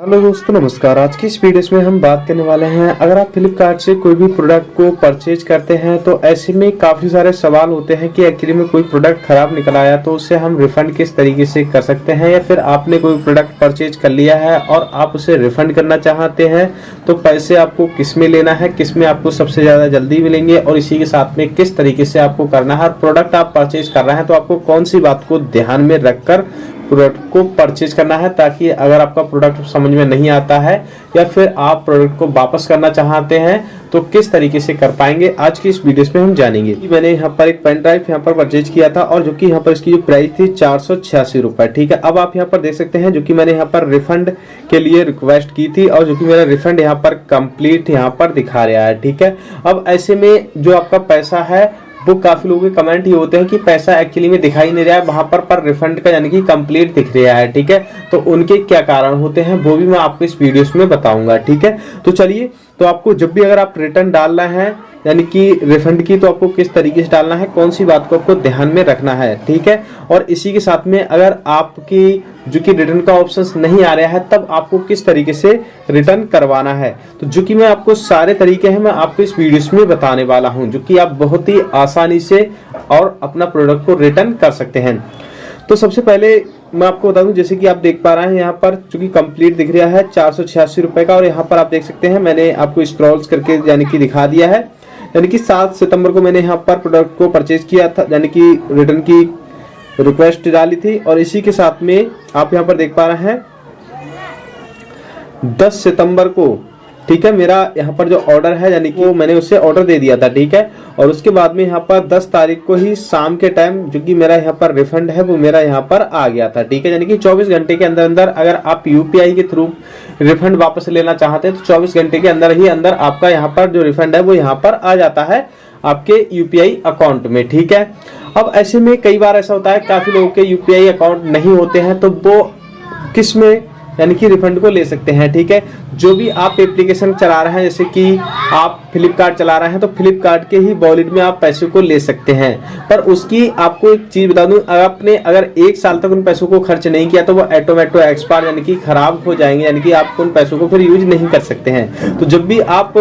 Hello दोस्तों, नमस्कार। आज की इस वीडियो में हम बात करने वाले हैं, अगर आप फ्लिपकार्ट से कोई भी प्रोडक्ट को परचेज करते हैं तो ऐसे में काफ़ी सारे सवाल होते हैं कि एक्चुअली में कोई प्रोडक्ट ख़राब निकल आया तो उसे हम रिफ़ंड किस तरीके से कर सकते हैं, या फिर आपने कोई प्रोडक्ट परचेज कर लिया है और आप उसे रिफ़ंड करना चाहते हैं तो पैसे आपको किस में लेना है, किस में आपको सबसे ज़्यादा जल्दी मिलेंगे और इसी के साथ में किस तरीके से आपको करना है। प्रोडक्ट आप परचेज कर रहे हैं तो आपको कौन सी बात को ध्यान में रखकर प्रोडक्ट को परचेज करना है, ताकि अगर आपका प्रोडक्ट समझ में नहीं आता है या फिर आप प्रोडक्ट को वापस करना चाहते हैं तो किस तरीके से कर पाएंगे, आज की इस वीडियो में हम जानेंगे। मैंने यहाँ पर एक पेन ड्राइव यहाँ पर परचेज किया था और जो कि यहाँ पर इसकी जो प्राइस थी 486 रुपए। ठीक है, अब आप यहाँ पर देख सकते हैं जो कि मैंने यहाँ पर रिफंड के लिए रिक्वेस्ट की थी और जो कि मेरा रिफंड यहाँ पर कंप्लीट यहाँ पर दिखा रहा है। ठीक है, अब ऐसे में जो आपका पैसा है वो काफी लोगों के कमेंट ये होते हैं कि पैसा एक्चुअली में दिखाई नहीं रहा है वहां पर रिफंड का यानी कि कंप्लीट दिख रहा है। ठीक है, तो उनके क्या कारण होते हैं वो भी मैं आपको इस वीडियो में बताऊंगा। ठीक है, तो चलिए, तो आपको जब भी अगर आप रिटर्न डालना है यानी कि रिफंड की, तो आपको किस तरीके से डालना है, कौन सी बात को आपको ध्यान में रखना है। ठीक है, और इसी के साथ में अगर आपकी जो कि रिटर्न का ऑप्शन नहीं आ रहा है तब आपको किस तरीके से रिटर्न करवाना है, तो जो कि मैं आपको सारे तरीके हैं मैं आपको इस वीडियो में बताने वाला हूं, जो कि आप बहुत ही आसानी से और अपना प्रोडक्ट को रिटर्न कर सकते हैं। तो सबसे पहले मैं आपको बता दूं, जैसे कि आप देख पा रहे हैं यहाँ पर चूंकि कंप्लीट दिख रहा है 486 रुपए का, और यहाँ पर आप देख सकते हैं मैंने आपको स्क्रॉल्स करके यानी कि दिखा दिया है, यानी कि 7 सितंबर को मैंने यहाँ पर प्रोडक्ट को परचेज किया था, यानी कि रिटर्न की रिक्वेस्ट डाली थी। और इसी के साथ में आप यहाँ पर देख पा रहे हैं 10 सितंबर को, ठीक है, मेरा यहाँ पर जो ऑर्डर है यानी कि वो मैंने उससे ऑर्डर दे दिया था। ठीक है, और उसके बाद में यहाँ पर 10 तारीख को ही शाम के टाइम जो कि मेरा यहाँ पर रिफंड है वो मेरा यहाँ पर आ गया था। ठीक है, यानी कि 24 घंटे के अंदर अंदर अगर आप यूपीआई के थ्रू रिफंड वापस लेना चाहते हैं तो 24 घंटे के अंदर ही अंदर आपका यहाँ पर जो रिफंड है वो यहाँ पर आ जाता है आपके यूपीआई अकाउंट में। ठीक है, अब ऐसे में कई बार ऐसा होता है काफी लोगों के यूपीआई अकाउंट नहीं होते हैं तो वो किस में यानी कि रिफंड को ले सकते हैं। ठीक है, जो भी आप एप्लीकेशन चला रहे हैं, जैसे कि आप फ्लिपकार्ट चला रहे हैं तो फ्लिपकार्ट के ही वॉलेट में आप पैसे को ले सकते हैं, पर उसकी आपको एक चीज बता दूं, आपने अगर 1 साल तक उन पैसों को खर्च नहीं किया तो वो ऑटोमेटिक एक्सपायर यानी कि खराब हो जाएंगे, यानी कि आप उन पैसों को फिर यूज नहीं कर सकते हैं। तो जब भी आप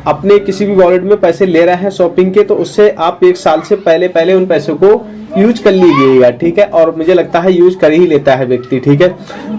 अपने किसी भी वॉलेट में पैसे ले रहे हैं शॉपिंग के, तो उससे आप 1 साल से पहले उन पैसों को यूज कर लीजिएगा। ठीक है, और मुझे लगता है यूज कर ही लेता है व्यक्ति। ठीक है,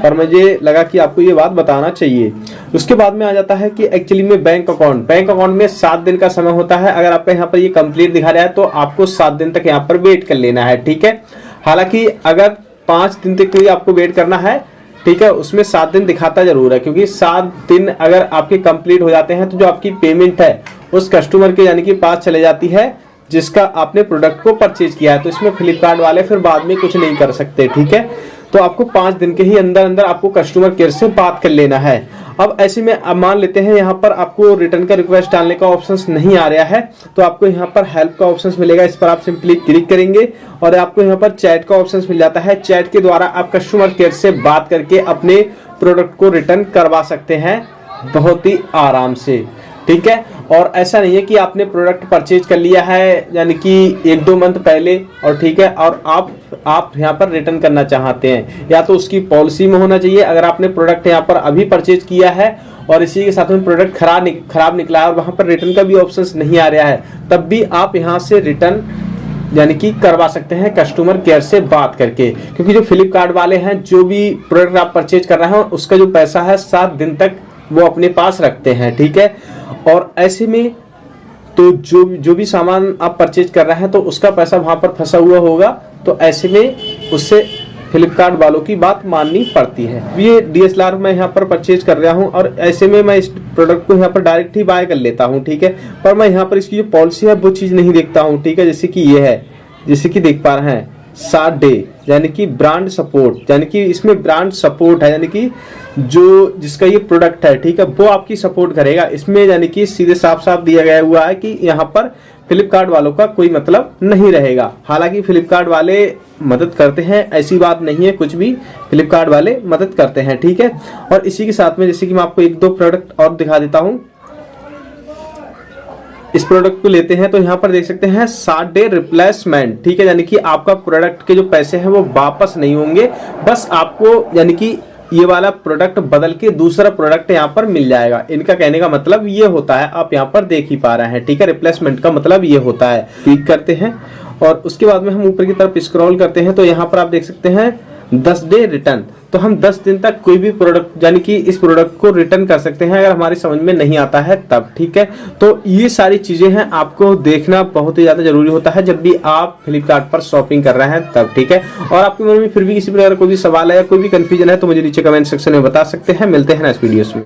और मुझे लगा कि आपको ये बात बताना चाहिए। उसके बाद में आ जाता है कि एक्चुअली में बैंक अकाउंट में 7 दिन का समय होता है। अगर आपका यहाँ पर ये कंप्लीट दिखा रहा है तो आपको 7 दिन तक यहाँ पर वेट कर लेना है। ठीक है, हालांकि अगर 5 दिन तक कोई आपको वेट करना है, ठीक है, उसमें 7 दिन दिखाता जरूर है, क्योंकि 7 दिन अगर आपके कंप्लीट हो जाते हैं तो जो आपकी पेमेंट है उस कस्टमर के यानी कि पास चले जाती है जिसका आपने प्रोडक्ट को परचेज किया है, तो इसमें फ्लिपकार्ट वाले फिर बाद में कुछ नहीं कर सकते। ठीक है, तो आपको 5 दिन के ही अंदर अंदर आपको कस्टमर केयर से बात कर लेना है। अब ऐसे में अब मान लेते हैं यहाँ पर आपको रिटर्न का रिक्वेस्ट डालने का ऑप्शन नहीं आ रहा है, तो आपको यहाँ पर हेल्प का ऑप्शन मिलेगा, इस पर आप सिंपली क्लिक करेंगे और आपको यहाँ पर चैट का ऑप्शन मिल जाता है। चैट के द्वारा आप कस्टमर केयर से बात करके अपने प्रोडक्ट को रिटर्न करवा सकते हैं बहुत ही आराम से। ठीक है, और ऐसा नहीं है कि आपने प्रोडक्ट परचेज कर लिया है यानी कि 1-2 मंथ पहले, और ठीक है, और आप यहाँ पर रिटर्न करना चाहते हैं, या तो उसकी पॉलिसी में होना चाहिए। अगर आपने प्रोडक्ट यहाँ पर अभी परचेज किया है और इसी के साथ में प्रोडक्ट खराब निकला है और वहाँ पर रिटर्न का भी ऑप्शन नहीं आ रहा है, तब भी आप यहाँ से रिटर्न यानी कि करवा सकते हैं कस्टमर केयर से बात करके, क्योंकि जो फ्लिपकार्ट वाले हैं जो भी प्रोडक्ट आप परचेज कर रहे हैं उसका जो पैसा है 7 दिन तक वो अपने पास रखते हैं। ठीक है, और ऐसे में तो जो भी सामान आप परचेज कर रहे हैं तो उसका पैसा वहां पर फंसा हुआ होगा, तो ऐसे में उससे फ्लिपकार्ट वालों की बात माननी पड़ती है। ये DSLR मैं यहाँ पर परचेज कर रहा हूँ और ऐसे में मैं इस प्रोडक्ट को यहाँ पर डायरेक्ट ही बाय कर लेता हूँ। ठीक है, पर मैं यहाँ पर इसकी जो पॉलिसी है वो चीज़ नहीं देखता हूँ। ठीक है, जैसे कि ये है, जैसे कि देख पा रहे हैं 7 डे यानी कि ब्रांड सपोर्ट, यानी कि इसमें ब्रांड सपोर्ट है, यानी कि जो जिसका ये प्रोडक्ट है, ठीक है, वो आपकी सपोर्ट करेगा इसमें, यानी कि सीधे साफ साफ दिया गया हुआ है कि यहाँ पर फ्लिपकार्ट वालों का कोई मतलब नहीं रहेगा। हालांकि फ्लिपकार्ट वाले मदद करते हैं, ऐसी बात नहीं है, कुछ भी फ्लिपकार्ट वाले मदद करते हैं। ठीक है, और इसी के साथ में जैसे कि मैं आपको 1-2 प्रोडक्ट और दिखा देता हूँ। इस प्रोडक्ट को लेते हैं तो यहाँ पर देख सकते हैं 7 डे रिप्लेसमेंट। ठीक है, यानी कि आपका प्रोडक्ट के जो पैसे हैं वो वापस नहीं होंगे, बस आपको यानी कि ये वाला प्रोडक्ट बदल के दूसरा प्रोडक्ट यहाँ पर मिल जाएगा। इनका कहने का मतलब ये होता है, आप यहाँ पर देख ही पा रहे हैं, ठीक है। रिप्लेसमेंट का मतलब ये होता है। क्लिक करते हैं और उसके बाद में हम ऊपर की तरफ स्क्रॉल करते हैं तो यहाँ पर आप देख सकते हैं 10 डे रिटर्न। तो हम 10 दिन तक कोई भी प्रोडक्ट यानी कि इस प्रोडक्ट को रिटर्न कर सकते हैं अगर हमारी समझ में नहीं आता है तब, ठीक है। तो ये सारी चीजें हैं, आपको देखना बहुत ही ज्यादा जरूरी होता है जब भी आप फ्लिपकार्ट पर शॉपिंग कर रहे हैं तब, ठीक है। और आपके मन में फिर भी किसी प्रकार कोई भी सवाल है या कोई भी कंफ्यूजन है तो मुझे नीचे कमेंट सेक्शन में बता सकते हैं। मिलते हैं नेक्स्ट वीडियोस में।